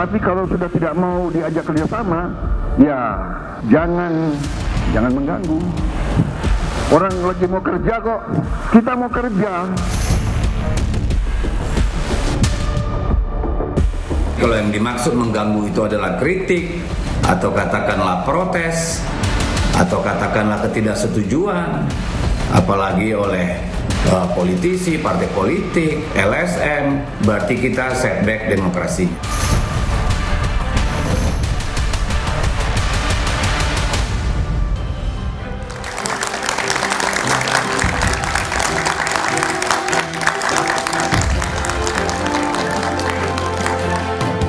Tapi kalau sudah tidak mau diajak kerjasama, ya jangan mengganggu. Orang lagi mau kerja kok, kita mau kerja. Kalau yang dimaksud mengganggu itu adalah kritik, atau katakanlah protes, atau katakanlah ketidaksetujuan, apalagi oleh politisi, partai politik, LSM, berarti kita setback demokrasi.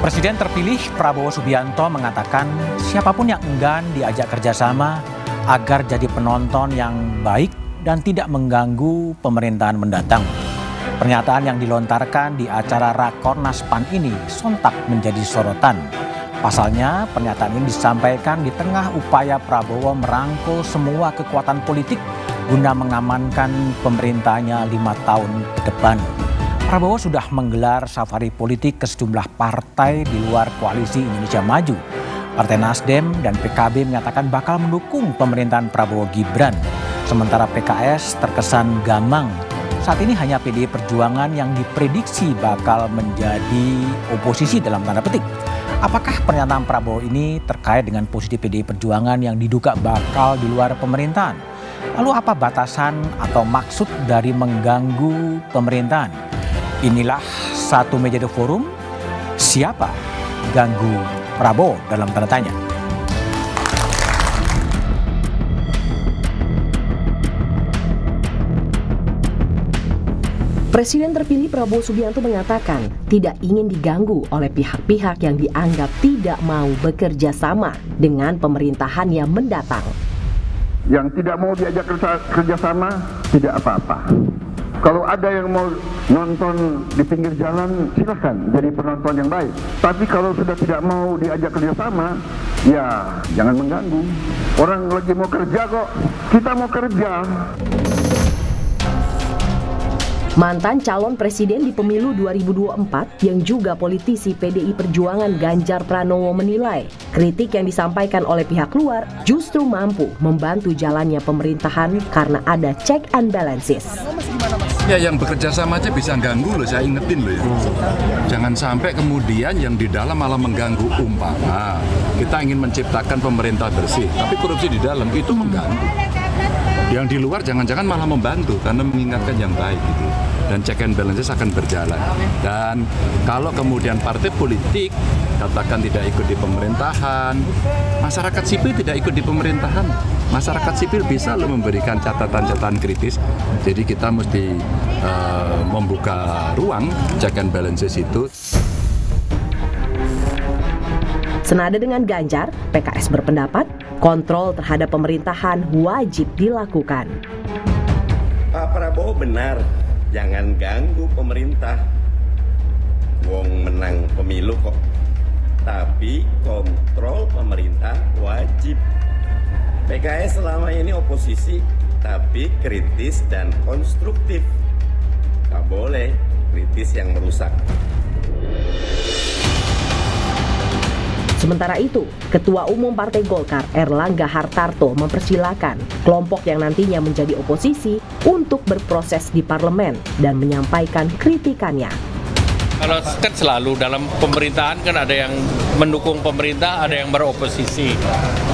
Presiden terpilih Prabowo Subianto mengatakan siapapun yang enggan diajak kerjasama agar jadi penonton yang baik dan tidak mengganggu pemerintahan mendatang. Pernyataan yang dilontarkan di acara Rakornas PAN ini sontak menjadi sorotan. Pasalnya pernyataan ini disampaikan di tengah upaya Prabowo merangkul semua kekuatan politik guna mengamankan pemerintahnya 5 tahun ke depan. Prabowo sudah menggelar safari politik ke sejumlah partai di luar koalisi Indonesia Maju. Partai Nasdem dan PKB menyatakan bakal mendukung pemerintahan Prabowo Gibran. Sementara PKS terkesan gamang. Saat ini hanya PDI Perjuangan yang diprediksi bakal menjadi oposisi dalam tanda petik. Apakah pernyataan Prabowo ini terkait dengan posisi PDI Perjuangan yang diduga bakal di luar pemerintahan? Lalu apa batasan atau maksud dari mengganggu pemerintahan? Inilah Satu Meja The Forum, siapa ganggu Prabowo dalam tanda tanya. Presiden terpilih Prabowo Subianto mengatakan tidak ingin diganggu oleh pihak-pihak yang dianggap tidak mau bekerja sama dengan pemerintahan yang mendatang. Yang tidak mau diajak kerjasama tidak apa-apa. Kalau ada yang mau nonton di pinggir jalan, silahkan jadi penonton yang baik. Tapi kalau sudah tidak mau diajak kerjasama, ya jangan mengganggu. Orang lagi mau kerja kok, kita mau kerja. Mantan calon presiden di pemilu 2024 yang juga politisi PDI Perjuangan Ganjar Pranowo menilai kritik yang disampaikan oleh pihak luar justru mampu membantu jalannya pemerintahan karena ada check and balances. Ya yang bekerja sama aja bisa ganggu loh, saya ingetin loh ya. Jangan sampai kemudian yang di dalam malah mengganggu. Umpama kita ingin menciptakan pemerintah bersih, tapi korupsi di dalam itu mengganggu. Yang di luar jangan-jangan malah membantu karena mengingatkan yang baik gitu. Dan check and balances akan berjalan. Dan kalau kemudian partai politik katakan tidak ikut di pemerintahan, masyarakat sipil tidak ikut di pemerintahan. Masyarakat sipil bisa loh memberikan catatan-catatan kritis. Jadi kita mesti membuka ruang check and balances itu. Senada dengan Ganjar, PKS berpendapat kontrol terhadap pemerintahan wajib dilakukan. Pak Prabowo benar, jangan ganggu pemerintah. Wong menang pemilu kok. Tapi kontrol pemerintah wajib. PKS selama ini oposisi, tapi kritis dan konstruktif. Gak boleh kritis yang merusak. Sementara itu, Ketua Umum Partai Golkar Erlangga Hartarto mempersilahkan kelompok yang nantinya menjadi oposisi untuk berproses di parlemen dan menyampaikan kritikannya. Kalau kan selalu dalam pemerintahan kan ada yang mendukung pemerintah, ada yang beroposisi.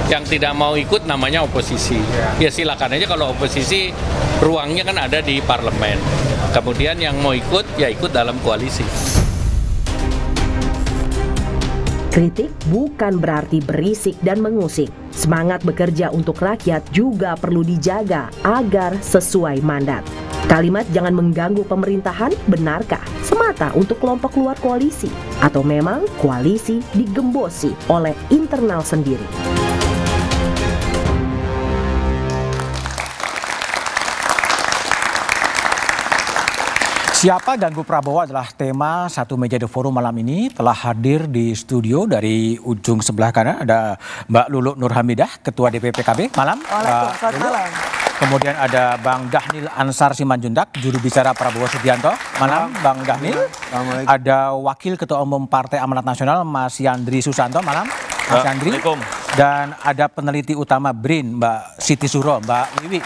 Yang tidak mau ikut namanya oposisi. Ya silakan aja kalau oposisi, ruangnya kan ada di parlemen. Kemudian yang mau ikut, ya ikut dalam koalisi. Kritik bukan berarti berisik dan mengusik. Semangat bekerja untuk rakyat juga perlu dijaga agar sesuai mandat. Kalimat jangan mengganggu pemerintahan benarkah semata untuk kelompok luar koalisi? Atau memang koalisi digembosi oleh internal sendiri? Siapa ganggu Prabowo adalah tema Satu Meja The Forum malam ini. Telah hadir di studio dari ujung sebelah kanan ada Mbak Lulu Nurhamidah, Ketua DPP PKB. Malam. Waalaikumsalam. Kemudian ada Bang Dhanil Ansar Simanjuntak, juru bicara Prabowo Subianto. Malam, Bang Dhanil. Ada Wakil Ketua Umum Partai Amanat Nasional, Mas Yandri Susanto. Malam, Mas Yandri. Dan ada peneliti utama BRIN, Mbak Siti Suro, Mbak Wiwi.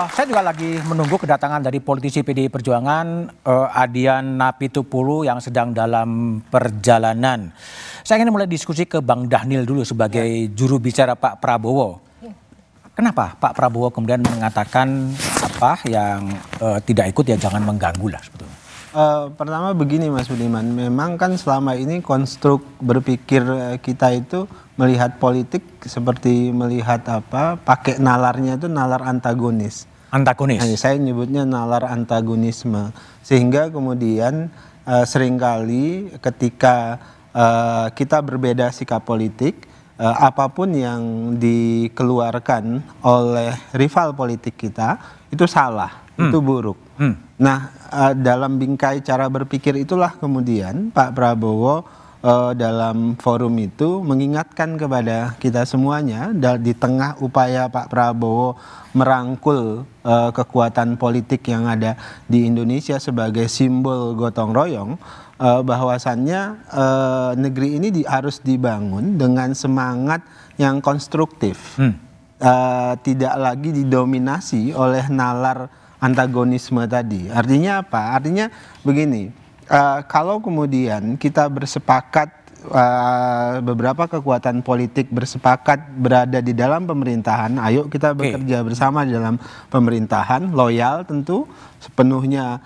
Saya juga lagi menunggu kedatangan dari politisi PDI Perjuangan, Adian Napitupulu yang sedang dalam perjalanan. Saya ingin mulai diskusi ke Bang Dhanil dulu sebagai juru bicara Pak Prabowo. Kenapa Pak Prabowo kemudian mengatakan apa yang tidak ikut ya jangan mengganggu lah sebetulnya? Pertama begini Mas Budiman, memang kan selama ini konstruk berpikir kita itu melihat politik seperti melihat pakai nalarnya itu nalar antagonis. Antagonis? Nah, saya nyebutnya nalar antagonisme. Sehingga kemudian seringkali ketika kita berbeda sikap politik, apapun yang dikeluarkan oleh rival politik kita itu salah, itu buruk. Nah, dalam bingkai cara berpikir itulah kemudian Pak Prabowo dalam forum itu mengingatkan kepada kita semuanya di tengah upaya Pak Prabowo merangkul kekuatan politik yang ada di Indonesia sebagai simbol gotong royong, bahwasannya negeri ini harus dibangun dengan semangat yang konstruktif, tidak lagi didominasi oleh nalar antagonisme tadi. Artinya apa? Artinya begini, kalau kemudian kita bersepakat, beberapa kekuatan politik bersepakat berada di dalam pemerintahan, ayo kita bekerja bersama dalam pemerintahan, loyal tentu, sepenuhnya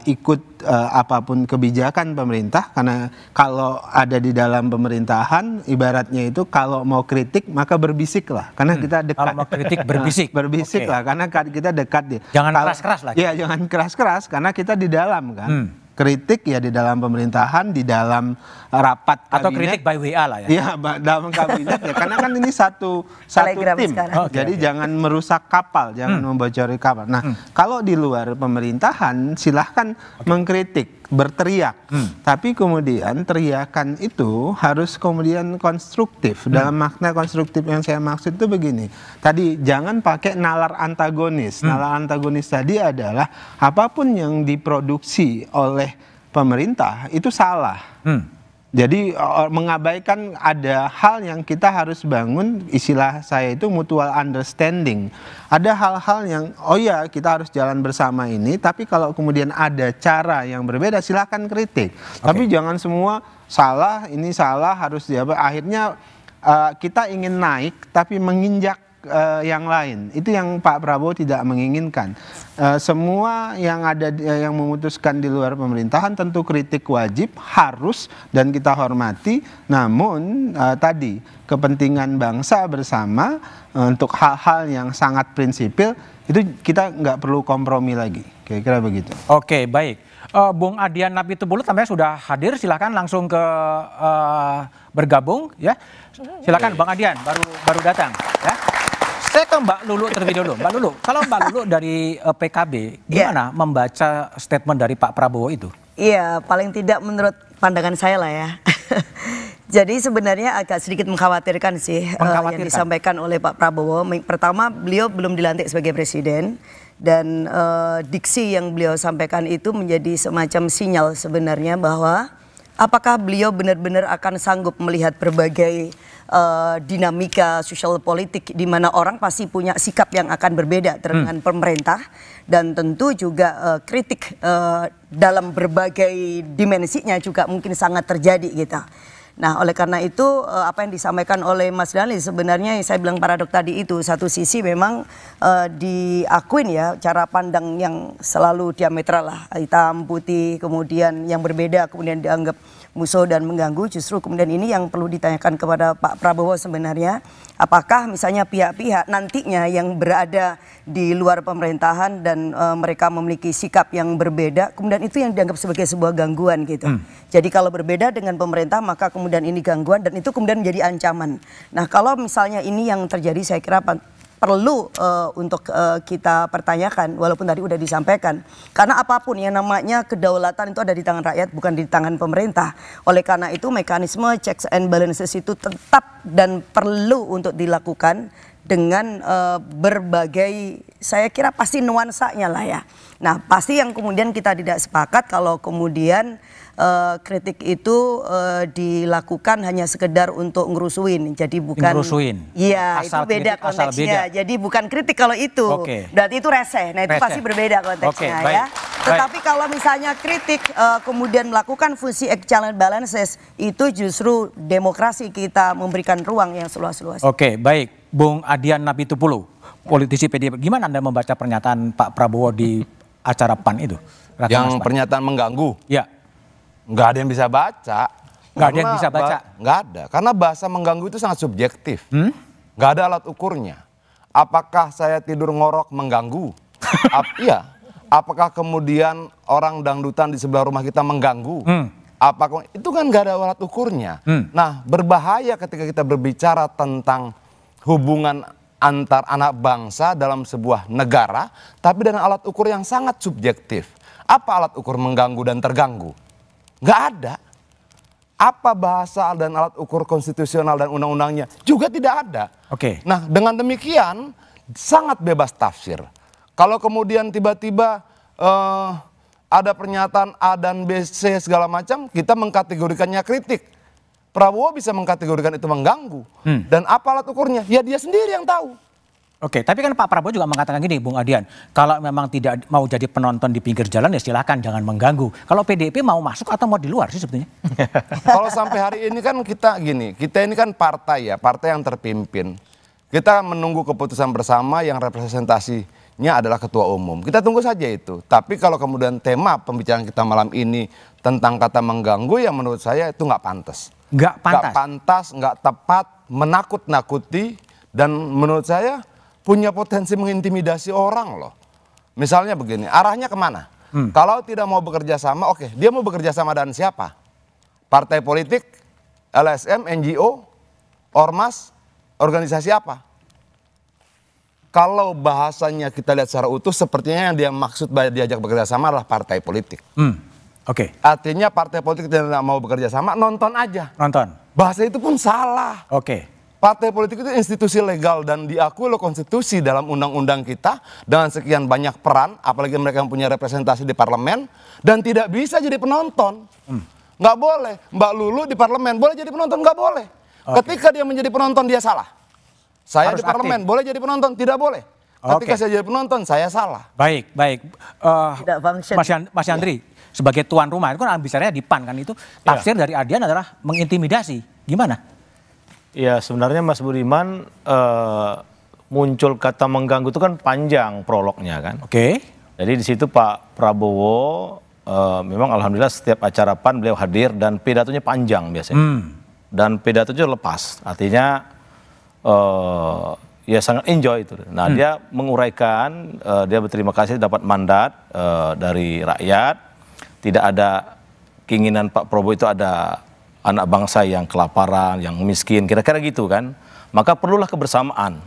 ikut apapun kebijakan pemerintah, karena kalau ada di dalam pemerintahan ibaratnya itu kalau mau kritik maka berbisiklah, karena kita dekat. Kalau mau kritik berbisik. Berbisiklah, karena kita dekat. Jangan keras-keras lagi. Ya, jangan keras-keras karena kita di dalam kan. Kritik ya di dalam pemerintahan, di dalam rapat kabinet. Atau kritik by WA lah ya. Iya, dalam kabinet ya. Karena kan ini satu tim. Jadi jangan merusak kapal, jangan membocori kapal. Nah, kalau di luar pemerintahan silahkan mengkritik, berteriak. Tapi kemudian teriakan itu harus kemudian konstruktif. Dalam makna konstruktif yang saya maksud itu begini. Tadi jangan pakai nalar antagonis. Nalar antagonis tadi adalah apapun yang diproduksi oleh pemerintah itu salah. Jadi mengabaikan ada hal yang kita harus bangun, istilah saya itu mutual understanding. Ada hal-hal yang oh ya kita harus jalan bersama ini, tapi kalau kemudian ada cara yang berbeda silakan kritik. Tapi jangan semua salah, ini salah harus akhirnya kita ingin naik tapi menginjak yang lain. Itu yang Pak Prabowo tidak menginginkan. Semua yang ada yang memutuskan di luar pemerintahan tentu kritik wajib, harus dan kita hormati. Namun tadi kepentingan bangsa bersama untuk hal-hal yang sangat prinsipil itu kita nggak perlu kompromi lagi. Kira-kira begitu. Oke, baik. Bung Adian Napitupulu tampaknya sudah hadir. Silakan langsung ke bergabung ya. Silakan Bang Adian baru datang ya. Saya ke Mbak Lulu terlebih dulu. Mbak Lulu, kalau Mbak Lulu dari PKB, gimana membaca statement dari Pak Prabowo itu? Iya, paling tidak menurut pandangan saya lah ya. Jadi sebenarnya agak sedikit mengkhawatirkan sih yang disampaikan oleh Pak Prabowo. Pertama, beliau belum dilantik sebagai presiden. Dan diksi yang beliau sampaikan itu menjadi semacam sinyal sebenarnya bahwa apakah beliau benar-benar akan sanggup melihat berbagai dinamika sosial politik di mana orang pasti punya sikap yang akan berbeda dengan pemerintah, dan tentu juga kritik dalam berbagai dimensinya juga mungkin sangat terjadi gitu. Nah, oleh karena itu apa yang disampaikan oleh Mas Dhanil sebenarnya yang saya bilang paradok tadi itu, satu sisi memang diakuin ya cara pandang yang selalu diametral lah, hitam putih, kemudian yang berbeda kemudian dianggap musuh dan mengganggu. Justru kemudian ini yang perlu ditanyakan kepada Pak Prabowo sebenarnya, apakah misalnya pihak-pihak nantinya yang berada di luar pemerintahan dan mereka memiliki sikap yang berbeda, kemudian itu yang dianggap sebagai sebuah gangguan gitu. Jadi kalau berbeda dengan pemerintah maka kemudian ini gangguan dan itu kemudian menjadi ancaman. Nah, kalau misalnya ini yang terjadi, saya kira perlu untuk kita pertanyakan, walaupun tadi udah disampaikan, karena apapun yang namanya kedaulatan itu ada di tangan rakyat, bukan di tangan pemerintah. Oleh karena itu mekanisme checks and balances itu tetap dan perlu untuk dilakukan dengan berbagai, saya kira pasti nuansanya lah ya. Nah pasti yang kemudian kita tidak sepakat kalau kemudian kritik itu dilakukan hanya sekedar untuk ngerusuin, jadi bukan. Ngerusuin. Iya, itu beda konteksnya. Jadi bukan kritik kalau itu. Berarti itu reseh. Nah itu pasti berbeda konteksnya ya. Tetapi kalau misalnya kritik kemudian melakukan fungsi check and balances, itu justru demokrasi kita memberikan ruang yang seluas-luasnya. Oke, baik. Bung Adian Napitupulu, politisi PDIP, gimana Anda membaca pernyataan Pak Prabowo di acara PAN itu? Yang pernyataan mengganggu? Ya. Nggak ada yang bisa baca. Nggak ada yang bisa baca? Nggak ada, karena bahasa mengganggu itu sangat subjektif. Nggak ada alat ukurnya. Apakah saya tidur ngorok mengganggu? Iya. Apakah kemudian orang dangdutan di sebelah rumah kita mengganggu? Apakah itu kan nggak ada alat ukurnya. Nah, berbahaya ketika kita berbicara tentang hubungan antar anak bangsa dalam sebuah negara, tapi dengan alat ukur yang sangat subjektif. Apa alat ukur mengganggu dan terganggu? Nggak ada. Apa bahasa dan alat ukur konstitusional dan undang-undangnya? Juga tidak ada. Nah, dengan demikian sangat bebas tafsir. Kalau kemudian tiba-tiba ada pernyataan A dan B, C segala macam, kita mengkategorikannya kritik. Prabowo bisa mengkategorikan itu mengganggu. Dan apa alat ukurnya? Ya dia sendiri yang tahu. Tapi kan Pak Prabowo juga mengatakan gini, Bung Adian, kalau memang tidak mau jadi penonton di pinggir jalan ya silakan, jangan mengganggu. Kalau PDIP mau masuk atau mau di luar sih sebetulnya? Kalau sampai hari ini kan kita gini, kita ini kan partai ya, partai yang terpimpin. Kita menunggu keputusan bersama yang representasinya adalah ketua umum. Kita tunggu saja itu. Tapi kalau kemudian tema pembicaraan kita malam ini tentang kata mengganggu, ya menurut saya itu nggak pantas. Nggak pantas? Nggak pantas, nggak tepat, menakut-nakuti, dan menurut saya punya potensi mengintimidasi orang loh. Misalnya begini, arahnya kemana? Kalau tidak mau bekerja sama, oke, dia mau bekerja sama dengan siapa? Partai politik, LSM, NGO, Ormas, organisasi apa? Kalau bahasanya kita lihat secara utuh, sepertinya yang dia maksud diajak bekerja sama adalah partai politik. Artinya partai politik tidak mau bekerja sama, nonton aja. Nonton. Bahasa itu pun salah. Partai politik itu institusi legal dan diakui oleh konstitusi dalam undang-undang kita dengan sekian banyak peran, apalagi mereka yang punya representasi di parlemen, dan tidak bisa jadi penonton. Nggak boleh. Mbak Lulu di parlemen boleh jadi penonton, nggak boleh. Ketika dia menjadi penonton dia salah. Saya harus di parlemen aktif. Boleh jadi penonton, tidak boleh. Ketika saya jadi penonton saya salah. Baik. Mas Yandri, sebagai tuan rumah itu kan bicaranya di PAN kan, itu tafsir dari Adian adalah mengintimidasi. Gimana? Ya sebenarnya Mas Budiman, muncul kata mengganggu itu kan panjang prolognya kan. Jadi di situ Pak Prabowo memang alhamdulillah setiap acara PAN beliau hadir dan pidatonya panjang biasanya. Dan pidatonya lepas, artinya ya sangat enjoy itu. Nah dia menguraikan, dia berterima kasih dapat mandat dari rakyat. Tidak ada keinginan Pak Prabowo itu ada anak bangsa yang kelaparan, yang miskin, kira-kira gitu kan. Maka perlulah kebersamaan.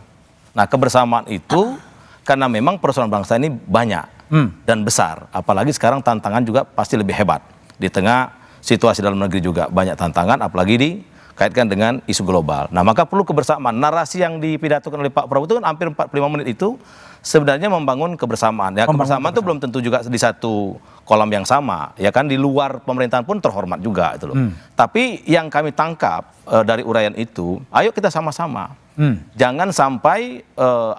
Nah kebersamaan itu karena memang persoalan bangsa ini banyak dan besar. Apalagi sekarang tantangan juga pasti lebih hebat. Di tengah situasi dalam negeri juga banyak tantangan, apalagi dikaitkan dengan isu global. Nah maka perlu kebersamaan. Narasi yang dipidatokan oleh Pak Prabowo itu kan hampir 45 menit itu sebenarnya membangun kebersamaan. Ya kebersamaan itu belum tentu juga di satu kolam yang sama, ya kan, di luar pemerintahan pun terhormat juga itu loh. Tapi yang kami tangkap dari uraian itu, ayo kita sama-sama. Jangan sampai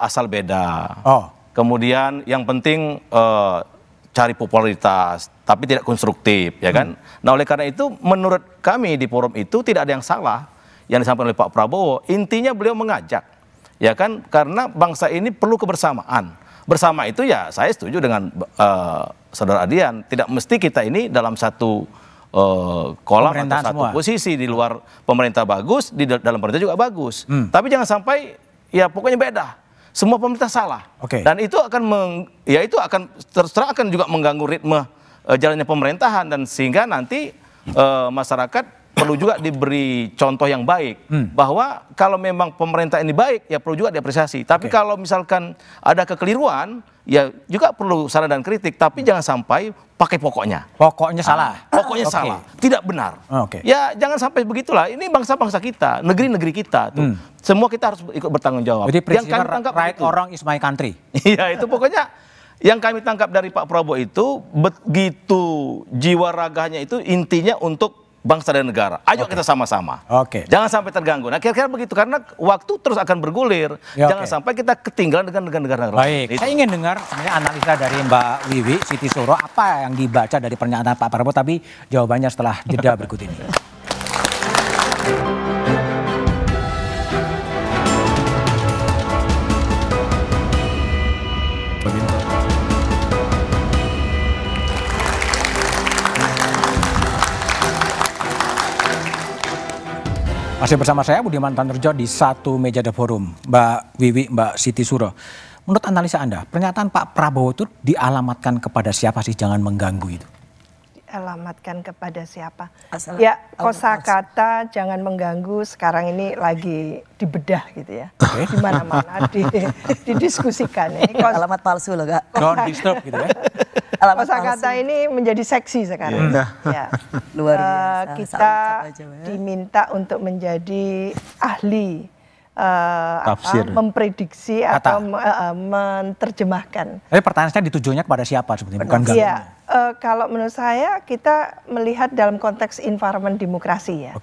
asal beda. Kemudian yang penting cari popularitas, tapi tidak konstruktif, ya kan. Nah oleh karena itu menurut kami di forum itu tidak ada yang salah yang disampaikan oleh Pak Prabowo. Intinya beliau mengajak, ya kan, karena bangsa ini perlu kebersamaan. Bersama itu ya saya setuju dengan Saudara Adian, tidak mesti kita ini dalam satu kolam atau satu posisi. Di luar pemerintah bagus, di dalam pemerintah juga bagus. Tapi jangan sampai ya pokoknya beda. Semua pemerintah salah. Dan itu akan itu akan terserah akan juga mengganggu ritme jalannya pemerintahan, dan sehingga nanti masyarakat perlu juga diberi contoh yang baik bahwa kalau memang pemerintah ini baik ya perlu juga diapresiasi. Tapi kalau misalkan ada kekeliruan ya juga perlu saran dan kritik, tapi jangan sampai pakai pokoknya. Pokoknya salah. Pokoknya salah, tidak benar. Ya jangan sampai begitulah. Ini bangsa-bangsa kita, negeri-negeri kita tuh. Semua kita harus ikut bertanggung jawab. Jadi prinsipnya right orang is my country. Iya, itu pokoknya yang kami tangkap dari Pak Prabowo itu begitu jiwa raganya itu intinya untuk bangsa dan negara. Ayo kita sama-sama. Jangan sampai terganggu. Nah kira-kira begitu karena waktu terus akan bergulir. Jangan sampai kita ketinggalan dengan negara-negara lain. Baik, saya ingin dengar sebenarnya analisa dari Mbak Wiwi Siti Suro apa yang dibaca dari pernyataan Pak Prabowo, tapi jawabannya setelah jeda berikut ini. Masih bersama saya Budiman Tanurjo di Satu Meja The Forum. Mbak Wiwi, Mbak Siti Suro. Menurut analisa Anda, pernyataan Pak Prabowo itu dialamatkan kepada siapa sih, jangan mengganggu itu? Dialamatkan kepada siapa? Ya, kosakata jangan mengganggu sekarang ini lagi dibedah gitu ya. Di mana-mana didiskusikan. Alamat palsu loh, Kak. Don't disturb gitu ya. Kosakata ini menjadi seksi sekarang. Ya. Luar biasa. Kita diminta untuk menjadi ahli memprediksi atau menerjemahkan. Tapi pertanyaannya ditujuannya kepada siapa sebetulnya, bukan ganggunya? Ya, kalau menurut saya kita melihat dalam konteks environment demokrasi ya.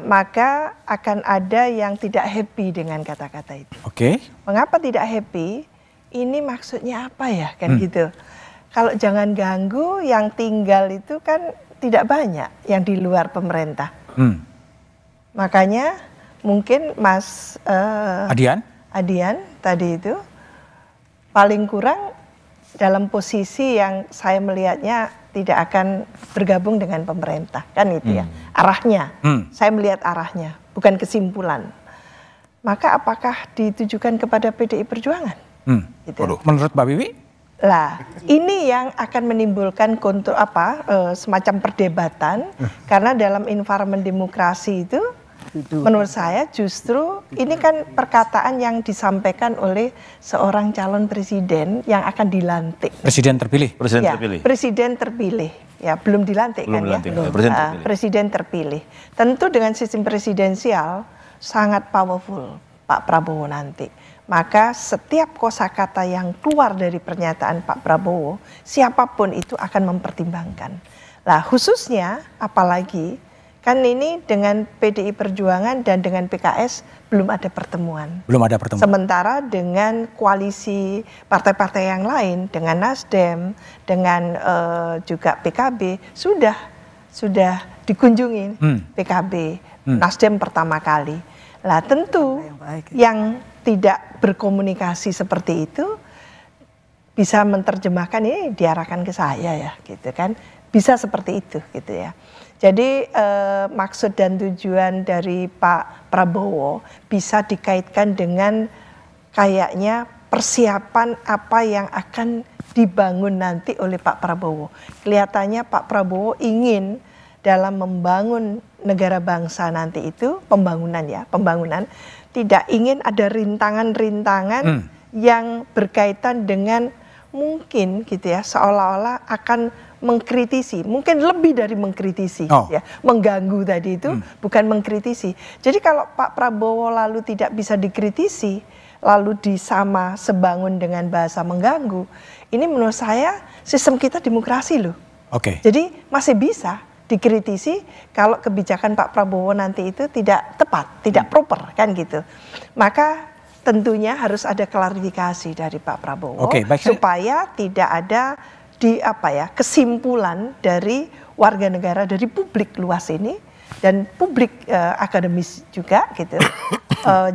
Maka akan ada yang tidak happy dengan kata-kata itu. Mengapa tidak happy? Ini maksudnya apa ya, kan gitu. Kalau jangan ganggu, yang tinggal itu kan tidak banyak yang di luar pemerintah. Makanya mungkin Mas Adian tadi itu paling kurang dalam posisi yang saya melihatnya tidak akan bergabung dengan pemerintah, kan itu ya. Arahnya, saya melihat arahnya, bukan kesimpulan. Maka apakah ditujukan kepada PDI Perjuangan? Gitu. Menurut Mbak Wiwi? Lah, ini yang akan menimbulkan semacam perdebatan karena dalam environment demokrasi itu menurut saya justru ini kan perkataan yang disampaikan oleh seorang calon presiden yang akan dilantik. Presiden terpilih. Presiden terpilih. Ya, belum dilantik kan ya. Presiden terpilih. Tentu dengan sistem presidensial sangat powerful Pak Prabowo nanti. Maka setiap kosakata yang keluar dari pernyataan Pak Prabowo, siapapun itu akan mempertimbangkan. Lah khususnya apalagi kan ini dengan PDI Perjuangan dan dengan PKS belum ada pertemuan. Sementara dengan koalisi partai-partai yang lain, dengan Nasdem, dengan juga PKB sudah dikunjungi PKB, Nasdem pertama kali. Lah tentu yang tidak berkomunikasi seperti itu bisa menerjemahkan ini diarahkan ke saya ya gitu kan, bisa seperti itu gitu ya. Jadi maksud dan tujuan dari Pak Prabowo bisa dikaitkan dengan kayaknya persiapan apa yang akan dibangun nanti oleh Pak Prabowo. Kelihatannya Pak Prabowo ingin dalam membangun negara bangsa nanti itu pembangunan tidak ingin ada rintangan-rintangan yang berkaitan dengan mungkin gitu ya seolah-olah akan mengkritisi, mungkin lebih dari mengkritisi ya, mengganggu tadi itu bukan mengkritisi. Jadi kalau Pak Prabowo lalu tidak bisa dikritisi, lalu disama sebangun dengan bahasa mengganggu, ini menurut saya sistem kita demokrasi loh. Jadi masih bisa dikritisi kalau kebijakan Pak Prabowo nanti itu tidak tepat, tidak proper kan gitu. Maka tentunya harus ada klarifikasi dari Pak Prabowo supaya tidak ada kesimpulan dari warga negara, dari publik luas ini dan publik akademis juga gitu.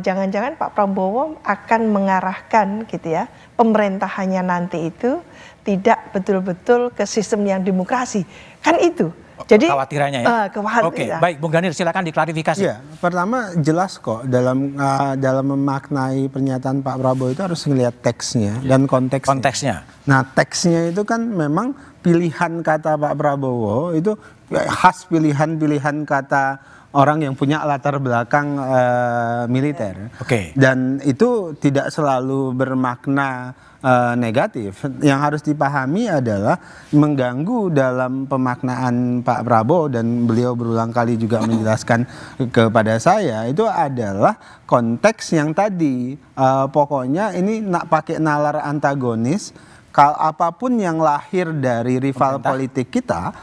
Jangan-jangan Pak Prabowo akan mengarahkan gitu ya pemerintahannya nanti itu tidak betul-betul ke sistem yang demokrasi. Kan itu Jadi kekhawatirannya ya. Oke, baik Bung Daniel silakan diklarifikasi. Ya, pertama jelas kok dalam memaknai pernyataan Pak Prabowo itu harus melihat teksnya dan konteksnya. Nah, teksnya itu kan memang pilihan kata Pak Prabowo itu khas pilihan kata orang yang punya latar belakang militer. Dan itu tidak selalu bermakna negatif. Yang harus dipahami adalah mengganggu dalam pemaknaan Pak Prabowo, dan beliau berulang kali juga menjelaskan kepada saya, itu adalah konteks yang tadi pokoknya ini pakai nalar antagonis. Apapun yang lahir dari rival politik kita,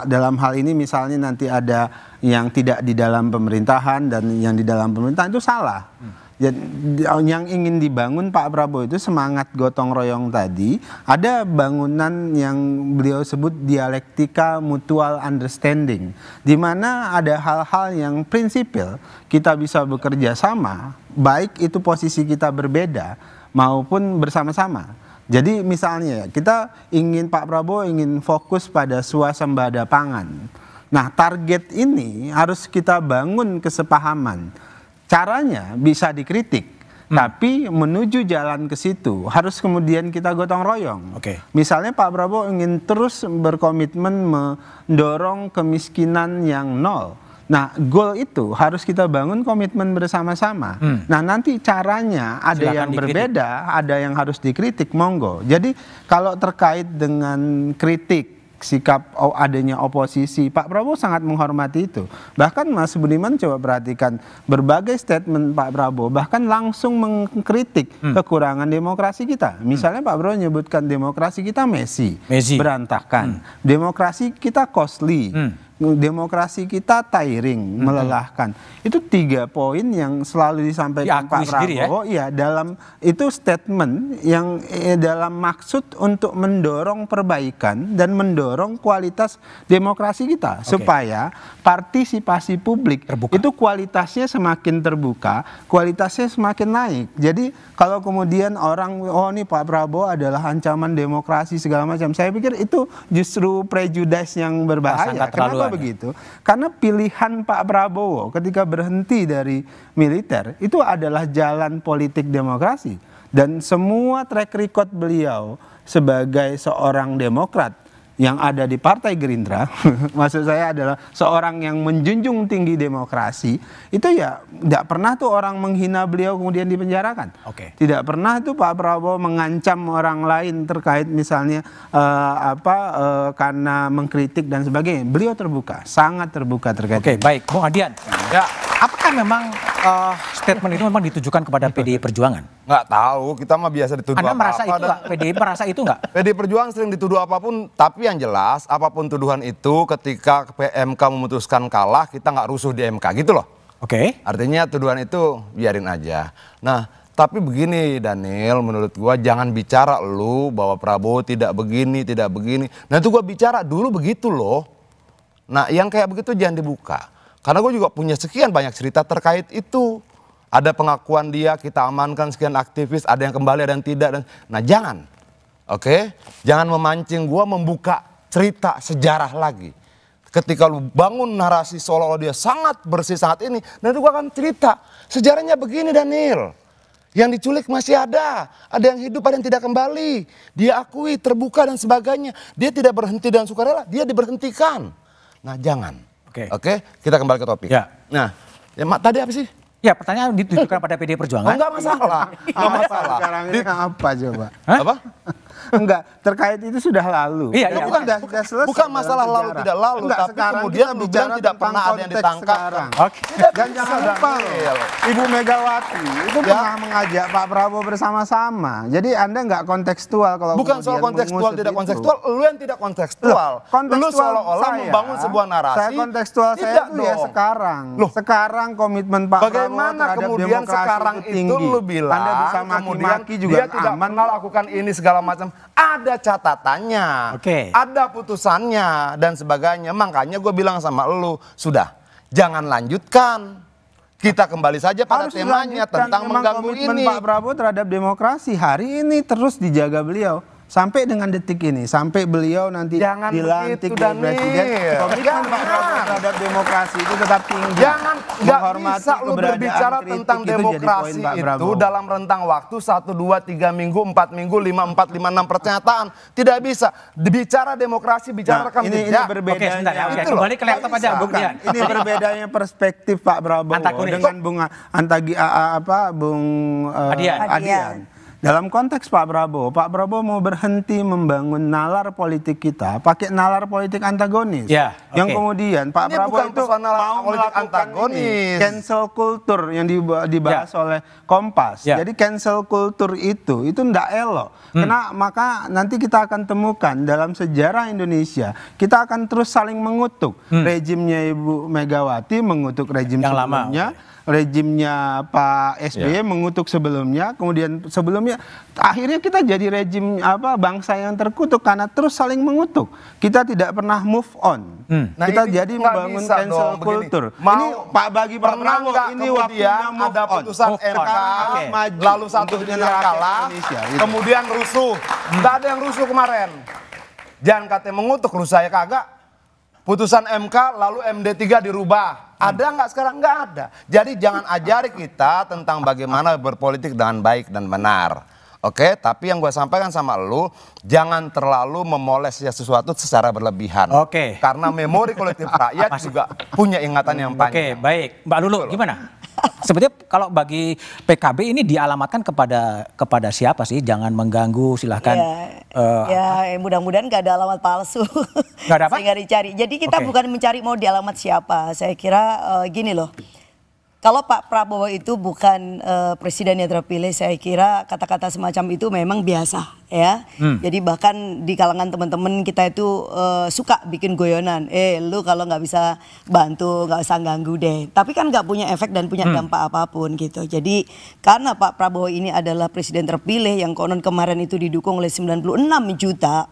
dalam hal ini misalnya nanti ada yang tidak di dalam pemerintahan dan yang di dalam pemerintahan, itu salah. Yang ingin dibangun Pak Prabowo itu semangat gotong royong tadi, ada bangunan yang beliau sebut dialektika mutual understanding, di mana ada hal-hal yang prinsipil kita bisa bekerja sama, baik itu posisi kita berbeda maupun bersama-sama. Jadi misalnya kita Pak Prabowo ingin fokus pada swasembada pangan. Nah, target ini harus kita bangun kesepahaman. Caranya bisa dikritik, tapi menuju jalan ke situ harus kemudian kita gotong royong. Misalnya Pak Prabowo ingin terus berkomitmen mendorong kemiskinan yang nol. Nah, goal itu harus kita bangun komitmen bersama-sama. Nah, nanti caranya ada yang berbeda, ada yang harus dikritik, monggo. Jadi kalau terkait dengan kritik, sikap adanya oposisi, Pak Prabowo sangat menghormati itu. Bahkan Mas Budiman coba perhatikan berbagai statement Pak Prabowo, bahkan langsung mengkritik kekurangan demokrasi kita. Misalnya Pak Prabowo menyebutkan demokrasi kita messy. Berantakan. Demokrasi kita costly. Demokrasi kita tiring, melelahkan. Itu 3 poin yang selalu disampaikan Pak Prabowo. Ya, dalam itu statement yang dalam maksud untuk mendorong perbaikan dan mendorong kualitas demokrasi kita, supaya partisipasi publik itu kualitasnya semakin terbuka, kualitasnya semakin naik. Jadi kalau kemudian orang, oh ini Pak Prabowo adalah ancaman demokrasi segala macam, saya pikir itu justru prejudice yang berbahaya. Kenapa begitu? Karena pilihan Pak Prabowo ketika berhenti dari militer itu adalah jalan politik demokrasi, dan semua track record beliau sebagai seorang demokrat yang ada di Partai Gerindra, maksud saya adalah seorang yang menjunjung tinggi demokrasi, itu ya tidak pernah tuh orang menghina beliau kemudian dipenjarakan. Tidak pernah tuh Pak Prabowo mengancam orang lain terkait misalnya karena mengkritik dan sebagainya. Beliau terbuka, sangat terbuka terkait. Baik, Bung Adian. Ya, apakah memang statement itu memang ditujukan kepada PDI Perjuangan? Nggak tahu, kita mah biasa dituduh Anda merasa itu nggak? PDI merasa itu nggak? PDI Perjuangan sering dituduh apapun, tapi yang jelas apapun tuduhan itu ketika PMK memutuskan kalah, kita nggak rusuh di MK gitu loh. Artinya tuduhan itu biarin aja. Nah, tapi begini Daniel, menurut gua jangan bicara lu bahwa Prabowo tidak begini, tidak begini. Nah itu gua bicara dulu begitu loh. Nah yang kayak begitu jangan dibuka. Karena gue juga punya sekian banyak cerita terkait itu. Ada pengakuan dia, kita amankan sekian aktivis, ada yang kembali, ada yang tidak. Nah jangan, jangan memancing gue membuka cerita sejarah lagi. Ketika lu bangun narasi seolah-olah dia sangat bersih, sangat ini. Nanti gue akan cerita, sejarahnya begini Daniel. Yang diculik masih ada yang hidup, ada yang tidak kembali. Dia akui, terbuka dan sebagainya. Dia tidak berhenti dan sukarela, dia diberhentikan. Nah jangan. Kita kembali ke topik. Nah, tadi apa sih? Ya, pertanyaan ditujukan pada PDI Perjuangan. Enggak masalah. Enggak masalah. Sekarang ini apa coba? Apa? Enggak, terkait itu sudah lalu. Iya, sudah selesai. Bukan masalah lalu tidak lalu, tapi kemudian lu bilang tidak pernah ada yang ditangkap. Dan jangan lupa Ibu Megawati itu pernah mengajak Pak Prabowo bersama-sama. Jadi Anda nggak kontekstual kalau bukan soal kontekstual tidak kontekstual, lu yang tidak kontekstual. Lu seolah-olah membangun sebuah narasi. Saya kontekstual saya itu ya sekarang. Sekarang komitmen Pak Prabowo bagaimana kemudian sekarang itu lu bilang Anda bisa maki-maki juga dia tidak pernah lakukan ini segala macam. Ada catatannya, ada putusannya dan sebagainya. Makanya gue bilang sama lu, sudah jangan lanjutkan. Kita kembali saja pada temanya tentang mengganggu ini. Pak Prabowo terhadap demokrasi hari ini terus dijaga beliau. sampai dengan detik ini, sampai beliau nanti dilantik jadi presiden, komitmen Pak Prabowo terhadap demokrasi itu tetap tinggi. Jangan, nggak bisa lu berbicara tentang demokrasi itu dalam rentang waktu 1, 2, 3 minggu, 4 minggu, 5, 4, 5, 6 pernyataan. Tidak bisa. Bicara demokrasi, bicara rekam jejak. Ini berbedanya. Kembali ke laptop aja. Ini berbedanya perspektif Pak Prabowo dengan Bung Adian. Dalam konteks Pak Prabowo mau berhenti membangun nalar politik kita pakai nalar politik antagonis. Yang kemudian Pak Prabowo itu mau melakukan cancel culture yang dibahas oleh Kompas. Jadi cancel culture itu enggak elok. Karena maka nanti kita akan temukan dalam sejarah Indonesia kita akan terus saling mengutuk. Rejimnya Ibu Megawati mengutuk rejim yang sebelumnya. Rejimnya Pak SBY mengutuk sebelumnya, kemudian sebelumnya akhirnya kita jadi rejim bangsa yang terkutuk karena terus saling mengutuk. Kita tidak pernah move on. Kita jadi membangun cancel culture. Ini bagi Pak Prabowo ini waktunya move ada putusan RK, lalu satu kalah, kemudian rusuh. Nggak ada yang rusuh kemarin. Jangan katanya mengutuk, rusuh saya kagak. Putusan MK lalu MD3 dirubah. Ada nggak sekarang? Nggak ada. Jadi jangan ajari kita tentang bagaimana berpolitik dengan baik dan benar. Oke, tapi yang gue sampaikan sama lu, jangan terlalu memoles sesuatu secara berlebihan. Karena memori kolektif rakyat juga punya ingatan yang panjang. Baik. Mbak Lulu, gimana? Sebetulnya kalau bagi PKB ini dialamatkan kepada siapa sih? Jangan mengganggu, silahkan. Mudah-mudahan nggak ada alamat palsu. Nggak ada apa? Nggak dicari. Jadi kita bukan mencari mau di alamat siapa. Saya kira gini loh. Kalau Pak Prabowo itu bukan presiden yang terpilih, saya kira kata-kata semacam itu memang biasa ya. Jadi bahkan di kalangan teman-teman kita itu suka bikin goyonan. Lu kalau nggak bisa bantu, nggak usah ganggu deh. Tapi kan nggak punya efek dan punya dampak apapun gitu. Jadi karena Pak Prabowo ini adalah presiden terpilih yang konon kemarin itu didukung oleh 96 juta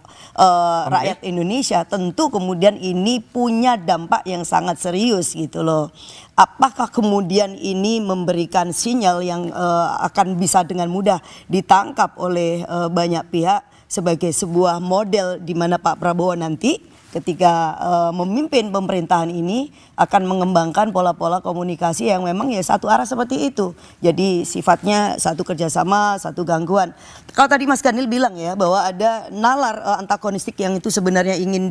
rakyat Indonesia, tentu kemudian ini punya dampak yang sangat serius gitu loh. Apakah kemudian ini memberikan sinyal yang akan bisa dengan mudah ditangkap oleh banyak pihak sebagai sebuah model di mana Pak Prabowo nanti ketika memimpin pemerintahan ini akan mengembangkan pola-pola komunikasi yang memang ya satu arah seperti itu. Jadi sifatnya satu kerjasama, satu gangguan. Kalau tadi Mas Daniel bilang ya bahwa ada nalar antagonistik yang itu sebenarnya ingin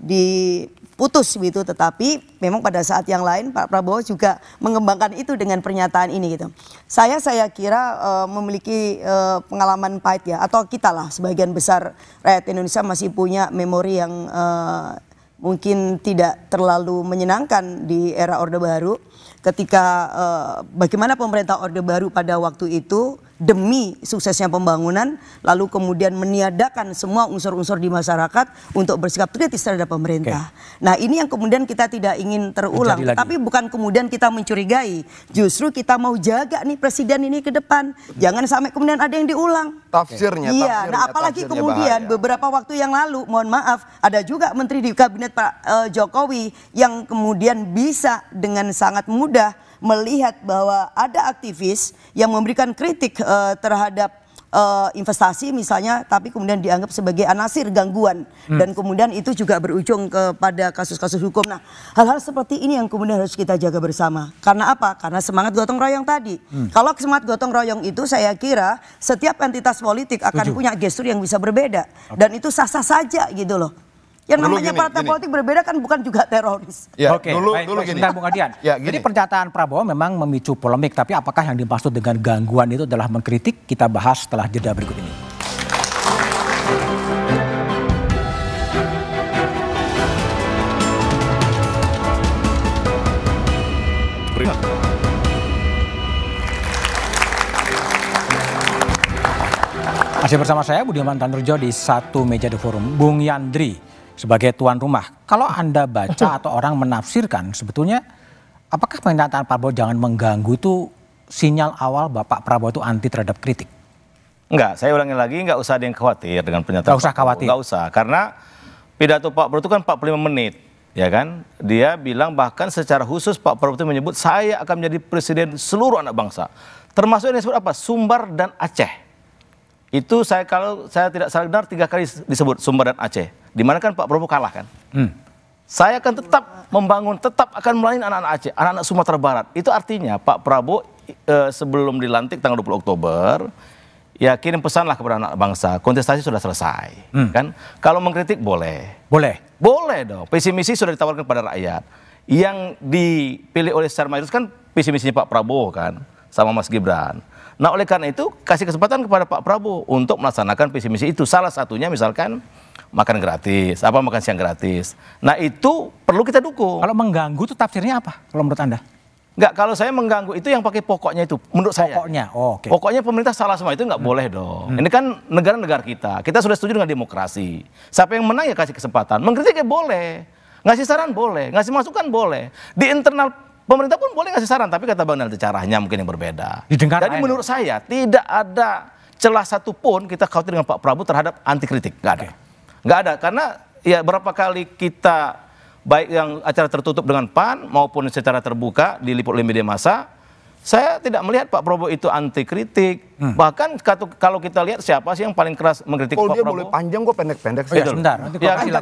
diputus gitu, tetapi memang pada saat yang lain Pak Prabowo juga mengembangkan itu dengan pernyataan ini gitu. Saya kira memiliki pengalaman pahit ya, atau kita lah sebagian besar rakyat Indonesia masih punya memori yang mungkin tidak terlalu menyenangkan di era Orde Baru ketika bagaimana pemerintah Orde Baru pada waktu itu demi suksesnya pembangunan lalu kemudian meniadakan semua unsur-unsur di masyarakat untuk bersikap kritis terhadap pemerintah. Nah ini yang kemudian kita tidak ingin terulang, tapi bukan kemudian kita mencurigai, justru kita mau jaga nih presiden ini ke depan, jangan sampai kemudian ada yang diulang. Tafsirnya. Nah apalagi kemudian beberapa waktu yang lalu, mohon maaf, ada juga menteri di kabinet Pak Jokowi yang kemudian bisa dengan sangat mudah melihat bahwa ada aktivis yang memberikan kritik terhadap investasi misalnya, tapi kemudian dianggap sebagai anasir gangguan dan kemudian itu juga berujung kepada kasus-kasus hukum. Nah hal-hal seperti ini yang kemudian harus kita jaga bersama. Karena apa? Karena semangat gotong royong tadi. Kalau semangat gotong royong itu saya kira setiap entitas politik akan punya gestur yang bisa berbeda dan itu sah-sah saja gitu loh. Yang namanya partai politik berbeda kan bukan juga teroris. Dulu gini. Bung Adian. Jadi pernyataan Prabowo memang memicu polemik, tapi apakah yang dimaksud dengan gangguan itu adalah mengkritik? Kita bahas setelah jeda berikut ini. Masih bersama saya Budiman Tanurjo di Satu Meja The Forum. Bung Yandri sebagai tuan rumah, kalau Anda baca atau orang menafsirkan sebetulnya apakah pernyataan Prabowo jangan mengganggu itu sinyal awal Bapak Prabowo itu anti terhadap kritik? Enggak, saya ulangi lagi, enggak usah ada yang khawatir dengan pernyataan. Enggak usah khawatir. Enggak usah, karena pidato Pak Prabowo itu kan 45 menit, ya kan? Dia bilang bahkan secara khusus Pak Prabowo itu menyebut saya akan menjadi presiden seluruh anak bangsa. Termasuk yang disebut apa? Sumbar dan Aceh. Itu kalau saya tidak salah dengar 3 kali disebut Sumbar dan Aceh. Di mana kan Pak Prabowo kalah kan. Saya akan tetap membangun, tetap akan melayani anak-anak Aceh, anak-anak Sumatera Barat. Itu artinya Pak Prabowo sebelum dilantik tanggal 20 Oktober, ya kirim pesanlah kepada anak bangsa, kontestasi sudah selesai. Kan? Kalau mengkritik boleh. Boleh dong. Visi misi sudah ditawarkan kepada rakyat. Yang dipilih oleh secara mayoritas kan visi misinya Pak Prabowo kan, sama Mas Gibran. Nah oleh karena itu kasih kesempatan kepada Pak Prabowo untuk melaksanakan visi misi itu. Salah satunya misalkan makan gratis, makan siang gratis. Nah itu perlu kita dukung. Kalau mengganggu itu tafsirnya apa kalau menurut Anda? Enggak, kalau saya mengganggu itu yang pakai pokoknya itu, menurut saya. Pokoknya, oke. Pokoknya pemerintah salah semua itu nggak boleh dong. Ini kan negara-negara kita sudah setuju dengan demokrasi. Siapa yang menang ya kasih kesempatan. Mengkritik ya boleh, ngasih saran boleh, ngasih masukan boleh. Di internal pemerintah pun boleh ngasih saran, tapi kata Bang Naldi caranya mungkin yang berbeda. Jadi menurut saya tidak ada celah satupun kita khawatir dengan Pak Prabowo terhadap anti kritik, nggak ada. Nggak ada, karena ya berapa kali kita baik yang acara tertutup dengan PAN maupun secara terbuka diliput oleh media massa, saya tidak melihat Pak Prabowo itu anti kritik. Bahkan kalau kita lihat siapa sih yang paling keras mengkritik Pak Prabowo? Dia boleh panjang, gue pendek-pendek sih. Sebentar, nanti lagi.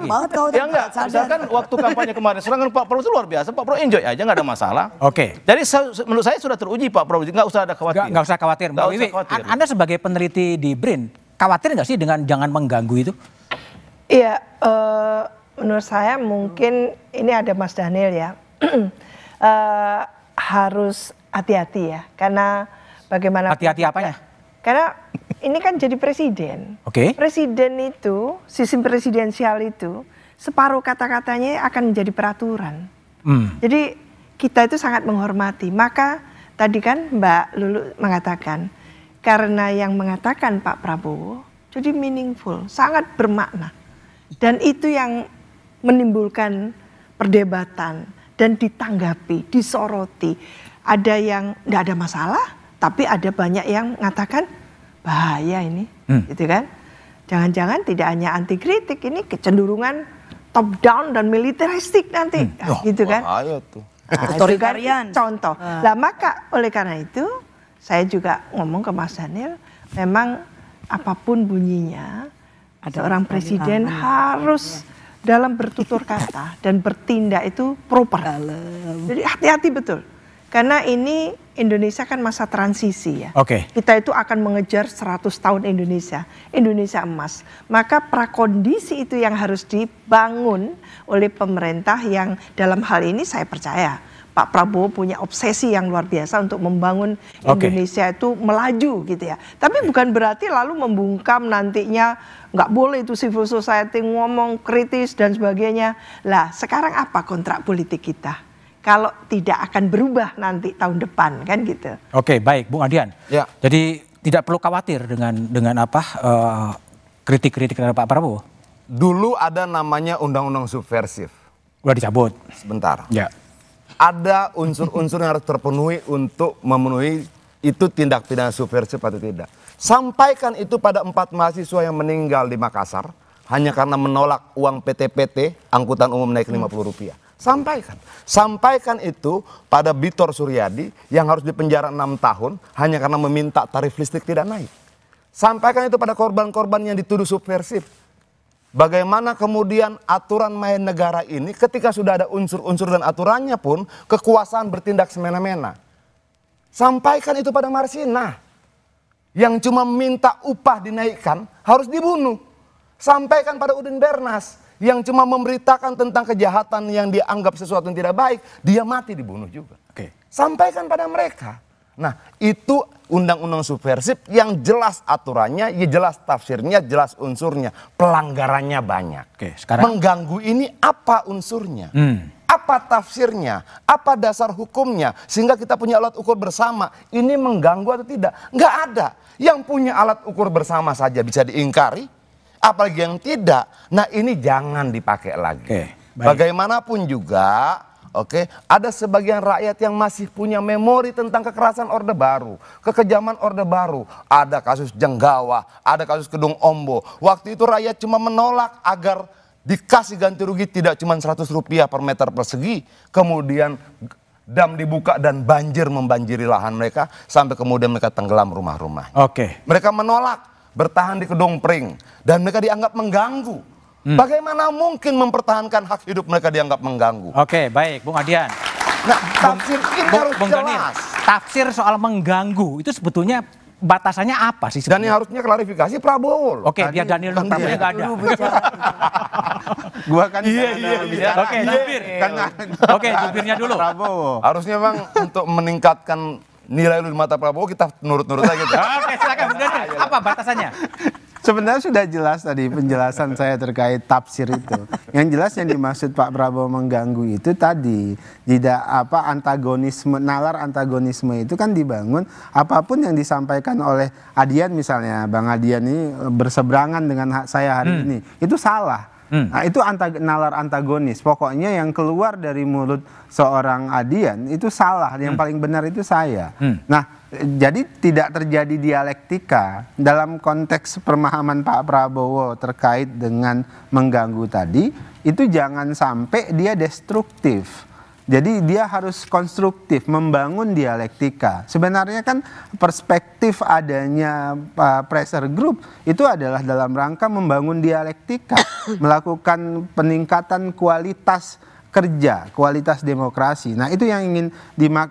Ya enggak, misalkan waktu kampanye kemarin serangan Pak Prabowo itu luar biasa. Pak Prabowo enjoy aja, nggak ada masalah. Oke. Jadi menurut saya sudah teruji Pak Prabowo, nggak usah ada khawatir. Nggak usah khawatir. Mbak Wiwi, Anda sebagai peneliti di BRIN, khawatir nggak sih dengan jangan mengganggu itu? Iya, menurut saya mungkin ini ada Mas Daniel ya, harus hati-hati ya, karena bagaimana. Hati-hati apanya? Karena ini kan jadi presiden. Presiden itu, sistem presidensial itu, separuh kata-katanya akan menjadi peraturan. Jadi kita itu sangat menghormati. Maka tadi kan Mbak Lulu mengatakan, karena yang mengatakan Pak Prabowo, jadi meaningful, sangat bermakna. Dan itu yang menimbulkan perdebatan dan ditanggapi, disoroti. Ada yang tidak ada masalah, tapi ada banyak yang mengatakan bahaya ini, gitu kan? Jangan-jangan tidak hanya anti kritik, ini kecenderungan top down dan militeristik nanti, gitu kan? Bahaya tuh. Otoritarian. Contoh. Nah maka oleh karena itu saya juga ngomong ke Mas Daniel, memang apapun bunyinya, seorang presiden harus dalam bertutur kata dan bertindak itu proper. Jadi hati-hati betul. Karena ini Indonesia kan masa transisi ya. Kita itu akan mengejar 100 tahun Indonesia emas. Maka prakondisi itu yang harus dibangun oleh pemerintah yang dalam hal ini saya percaya Pak Prabowo punya obsesi yang luar biasa untuk membangun Indonesia itu melaju gitu ya. Tapi bukan berarti lalu membungkam nantinya nggak boleh itu civil society ngomong kritis dan sebagainya. Lah sekarang apa kontrak politik kita? Kalau tidak akan berubah nanti tahun depan kan gitu. Oke, baik Bung Adian. Ya. Jadi tidak perlu khawatir dengan apa kritik-kritik dari Pak Prabowo. Dulu ada namanya undang-undang subversif. Udah dicabut. Sebentar. Ya. Ada unsur-unsur yang harus terpenuhi untuk memenuhi itu tindak pidana subversif atau tidak. Sampaikan itu pada 4 mahasiswa yang meninggal di Makassar hanya karena menolak uang PT-PT angkutan umum naik Rp50. Sampaikan itu pada Bitor Suryadi yang harus dipenjara 6 tahun hanya karena meminta tarif listrik tidak naik. Sampaikan itu pada korban-korban yang dituduh subversif. Bagaimana kemudian aturan main negara ini ketika sudah ada unsur-unsur dan aturannya pun kekuasaan bertindak semena-mena. Sampaikan itu pada Marsina yang cuma minta upah dinaikkan harus dibunuh. Sampaikan pada Udin Bernas yang cuma memberitakan tentang kejahatan yang dianggap sesuatu yang tidak baik, dia mati dibunuh juga. Sampaikan pada mereka. Nah itu undang-undang subversif yang jelas aturannya, ya jelas tafsirnya, jelas unsurnya. Pelanggarannya banyak. Sekarang mengganggu ini apa unsurnya? Apa tafsirnya? Apa dasar hukumnya? Sehingga kita punya alat ukur bersama. Ini mengganggu atau tidak? Nggak ada. Yang punya alat ukur bersama saja bisa diingkari. Apalagi yang tidak, nah ini jangan dipakai lagi. Bagaimanapun juga, ada sebagian rakyat yang masih punya memori tentang kekerasan Orde Baru, kekejaman Orde Baru. Ada kasus Jenggawa, ada kasus Kedung Ombo. Waktu itu rakyat cuma menolak agar dikasih ganti rugi tidak cuma Rp100 per meter persegi. Kemudian dam dibuka dan banjir membanjiri lahan mereka sampai kemudian mereka tenggelam rumah-rumah. Mereka menolak bertahan di Kedung Pring, dan mereka dianggap mengganggu. Bagaimana mungkin mempertahankan hak hidup mereka dianggap mengganggu? Oke, baik, Bung Adian. Nah, tafsir ini harus jelas. Tafsir soal mengganggu itu sebetulnya batasannya apa sih sebenarnya? Dan yang harusnya klarifikasi Prabowo. Oke, biar Daniel Prabowo nggak ada. Gua kan Oke, jubir. Oke, jubirnya dulu. Prabowo. Harusnya memang untuk meningkatkan nilai lu di mata Prabowo kita nurut-nurut aja gitu. Oke, silakan Bung Daniel. Apa batasannya? Sebenarnya sudah jelas tadi penjelasan saya terkait tafsir itu. Yang jelas yang dimaksud Pak Prabowo mengganggu itu tadi tidak antagonisme, nalar antagonisme itu kan dibangun apapun yang disampaikan oleh Adian misalnya, Bang Adian ini berseberangan dengan saya hari ini, itu salah. Nah, itu nalar antagonis. Pokoknya yang keluar dari mulut seorang Adian itu salah. Yang paling benar itu saya. Nah, jadi tidak terjadi dialektika dalam konteks pemahaman Pak Prabowo terkait dengan mengganggu tadi. Itu jangan sampai dia destruktif. Jadi dia harus konstruktif, membangun dialektika. Sebenarnya kan perspektif adanya pressure group itu adalah dalam rangka membangun dialektika, melakukan peningkatan kualitas kerja, kualitas demokrasi. Nah, itu yang ingin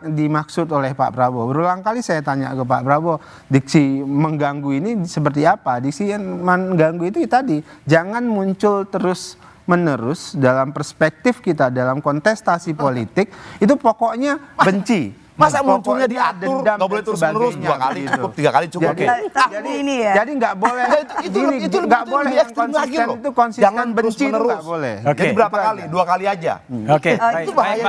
dimaksud oleh Pak Prabowo. Berulang kali saya tanya ke Pak Prabowo, diksi mengganggu ini seperti apa? Diksi yang mengganggu itu tadi, jangan muncul terus-menerus dalam perspektif kita dalam kontestasi politik, itu pokoknya benci. Masa munculnya diatur, nggak boleh terus-menerus 2 kali cukup, 3 kali cukup. Jadi ini ya. Jadi nggak boleh, itu nggak boleh yang konsisten itu konsisten, jangan benci itu terus-menerus. nggak boleh. Jadi berapa kali? 2 kali aja. Oke, itu bahaya.